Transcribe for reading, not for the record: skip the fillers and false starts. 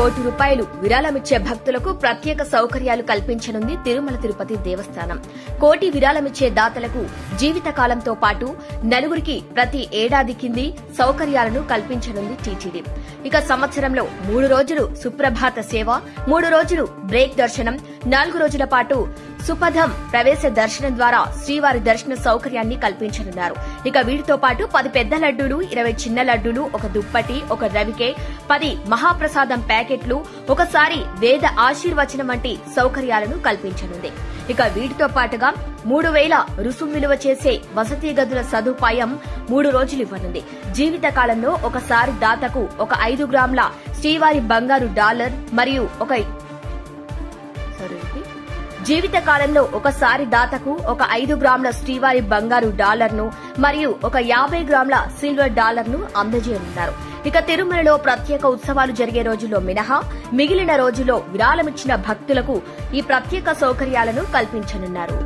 కోటి రూపాయలు విరాళమిచ్చే భక్తులకు ప్రత్యేక సౌకర్యాలు కల్పించనుంది తిరుమల తిరుపతి దేవస్థానం. కోటి విరాళమిచ్చే దాతలకు జీవితకాలంతో పాటు నలుగురికి ప్రతి ఏడాది కింది సౌకర్యాలను కల్పించనుంది టీటీడీ. ఇక సంవత్సరంలో 3 రోజులు సుప్రభాత సేవ, 3 రోజులు బ్రేక్ దర్శనం, 4 రోజుల పాటు సుపథం ప్రవేశ దర్శనం ద్వారా శ్రీవారి దర్శన సౌకర్యాన్ని కల్పించనున్నారు. ఇక వీటితో పాటు 10 పెద్ద లడ్డూలు, 20 చిన్న లడ్డూలు, ఒక దుప్పటి, ఒక రవికే, 10 మహాప్రసాదం ప్యాకెట్లు, ఒకసారి వేద ఆశీర్వచనం వంటి సౌకర్యాలను కల్పించనుంది. ఇక వీటితో పాటుగా 3000 రుసుం విలువ చేసే వసతి గదుల సదుపాయం 3 రోజులు ఇవ్వనుంది. జీవితకాలంలో ఒకసారి దాతకు ఒక 5 గ్రాముల శ్రీవారి బంగారు డాలర్ మరియు జీవితకాలంలో ఒకసారి దాతకు ఒక 5 గ్రాముల శ్రీవారి బంగారు డాలర్ను మరియు ఒక 50 గ్రాముల సిల్వర్ డాలర్ను అందజేయనున్నారు. ఇక తిరుమలలో ప్రత్యేక ఉత్సవాలు జరిగే రోజుల్లో మినహా మిగిలిన రోజుల్లో విరాళమిచ్చిన భక్తులకు ఈ ప్రత్యేక సౌకర్యాలను కల్పించనున్నారు.